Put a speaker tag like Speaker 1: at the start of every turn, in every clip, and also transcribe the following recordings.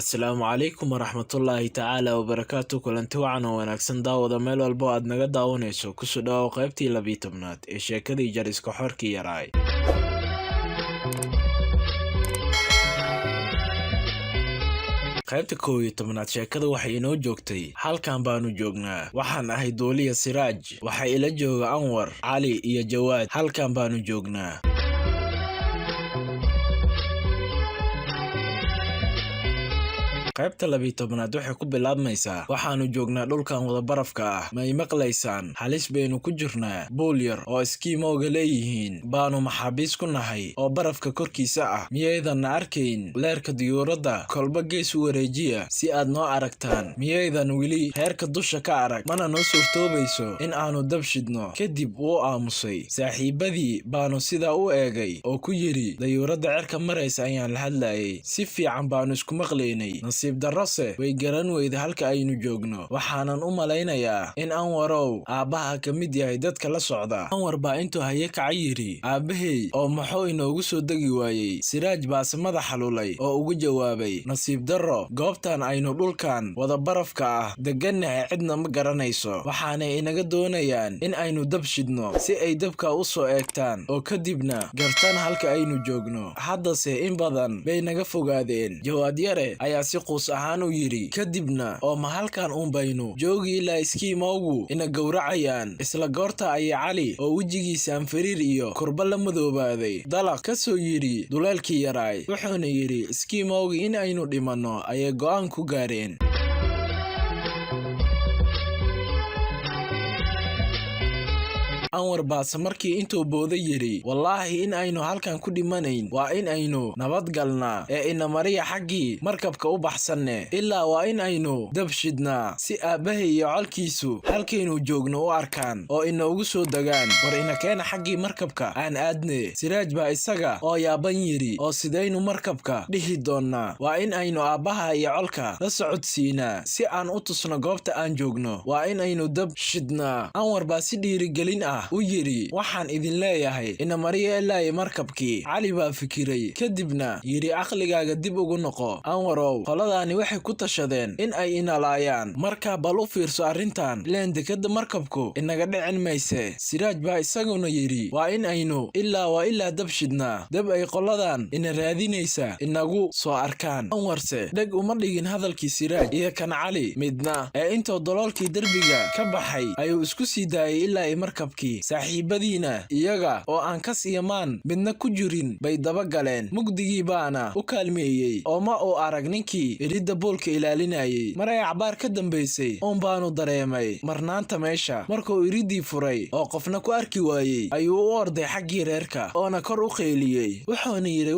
Speaker 1: Asalaamu calaykum waraxmatullaahi tacaala wabarakaatu. Kulanti wacan oo wanaagsan daawada meel walbo aad naga daawanayso kusoo dhawaw qaybtii 12aad ee sheekadii jariska xorkii yaraay. qaybta 11aad sheekada waxay inoo joogtay halkan baanu joognaa. waxaan ahay Dooliya Siraaj, waxa ila jooga Anwar, Cali iyo Jawaad. halkan baanu joognaa. qaybta 12aad waxay ku bilaabmaysaa waxaanu joognaa dhulkan wada barafka ah. ma ay maqlaysaan? halis baynu ku jirnaa. buul yar oo iskiimowga leeyihiin baanu maxaabiis ku nahay oo barafka korkiisa ah. miyaydanna arkayn leerka diyuuradda kolba gees u wareejiya si aad noo aragtaan? miyaydan weli heerka dusha ka arag? mana noo suurtoobayso in aanu dab shidno? kadib wuu aamusay. saaxiibadii baanu sidaa u eegay oo ku yidhi, dayuuradda cirka maraysa ayaan la hadlayay. si fiican baanu isku maqlaynay. darrose way garan weyda halka aynu joogno. waxaanan u malaynayaa in Anwarow aabbaha ka mid yahay dadka la socda. Anwar baa intuu haye kaca yidhi, aabbahay oo maxuu inoogu soo degi waayey? Siraaj baase madaxa lulay oo ugu jawaabay, nasiib darro, goobtan aynu dhulkan wada barafka ah degannahay cidna ma garanayso. waxaanay inaga doonayaan in aynu dab shidno si ay dabka u soo eegtaan oo kadibna gartaan halka aynu joogno. haddase in badan bay naga fogaadeen. Jawaad yare ayaa si ahaan u yidhi, kadibna oo ma halkan uun baynu joogi ilaa iskiimowgu ina gowracayaan? isla goorta ayaa Cali oo wejigiisa anfariir iyo kurba la madoobaaday dalaq ka soo yidhi duleelkii yaraay. wuxuuna yidhi, iskiimowgi in aynu dhimanno ayay go'aan ku gaareen. Anwar baase markii intuu booda yidhi, wallaahi in aynu halkan ku dhimanayn waa in aynu nabadgalnaa ee ina mariya xaggii markabka u baxsanne. ilaa waa in aynu dab shidnaa si aabbahay iyo colkiisu halkaynu joogno u arkaan oo inoogu soo degaan. war ina keena xaggii markabka aan aadne. Siraaj baa isaga oo yaaban yidhi, oo sidaynu markabka dhihi doonnaa? waa in aynu aabbaha iyo colka la socodsiinaa si aan u tusno goobta aan joogno. waa in aynu dab shidnaa. Anwar baa si dhiirigelin ah u yidhi, waxaan idin leeyahay ina mariya ilaa markabkii. Cali baa fikiray kadibna yidhi, aqligaaga dib ugu noqo Anwarow. qoladaani waxay ku tashadeen in ay inalaayaan. markaa bal u fiirso arrintan, leen dekadda markabku inaga dhicin mayse. Siraaj baa isaguna yidhi, waa in aynu ilaa dab shidnaa. dab ay qoladan ina raadinaysa inagu soo arkaan. Anwarse dheg uma dhigin hadalkii Siraaj iyo kan Cali midna, ee intuu daloolkii derbiga ka baxay ayuu isku sii daayay ilaa markabkii. saaxiibadiina iyaga oo aan kas iyo maan midna ku jirin bay daba galeen. mugdigii baana u kaalmeeyey oo ma uu arag ninkii iridda boolka ilaalinayay. maray acbaar ka dambaysay uun baanu dareemay marnaanta meesha. markuu iriddii furay oo qofna ku arki waayey ayuu u orday xaggii reerka oona kor u qeyliyey. wuxuuna yidhi,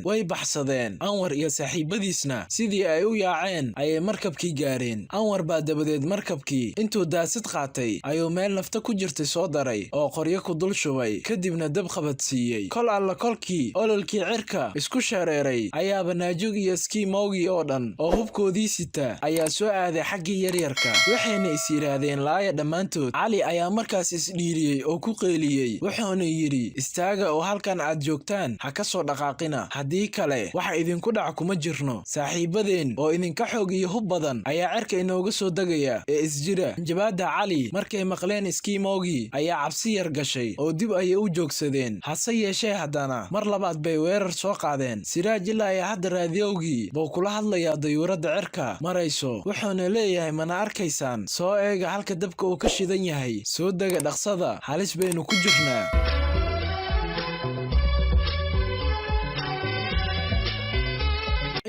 Speaker 1: way baxsadeen. Anwar iyo saaxiibadiisna sidii ay u yaaceen ayay markabkii gaareen. Anwar baa dabadeed markabkii intuu daasid qaatay ayuu meel nafta ku jirtay soo daray oo qoryo ku dul shubay, kadibna dab qabadsiiyey. kol alla kolkii ololkii cirka isku shareeray ayaaba Naajoog iyo iskiimowgii oo dhan oo hubkoodii sita ayaa soo aaday xaggii yaryarka. waxayna is yidhaahdeen laaya dhammaantood. Cali ayaa markaas isdhiiriyey oo ku qeyliyey. wuxuuna yidhi, istaaga oo halkan aad joogtaan ha ka soo dhaqaaqina, haddii kale waxa idinku dhac kuma jirno. saaxiibadeen oo idinka xoog iyo hub badan ayaa cirka inooga soo degaya ee isjira. jawaadda Cali markay maqleen iskiimowgii ayaa cabsi yar gashay oo dib ayay u joogsadeen. hase yeeshee haddana mar labaad bay weerar soo qaadeen. Siraaj ilaa ayaa hadda raadiyowgii buu kula hadlayaa dayuuradda cirka marayso. wuxuuna leeyahay, mana arkaysaan? soo eega halka dabka uu ka shidan yahay. soo dega dhaqsada, halis baynu ku jirnaa.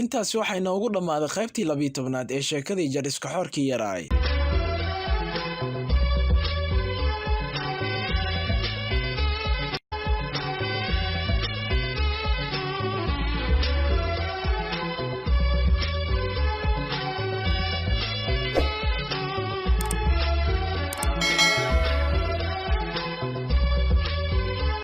Speaker 1: intaas waxay noogu dhammaaday qaybtii 12aad ee sheekadii jariska xorkii yaraay.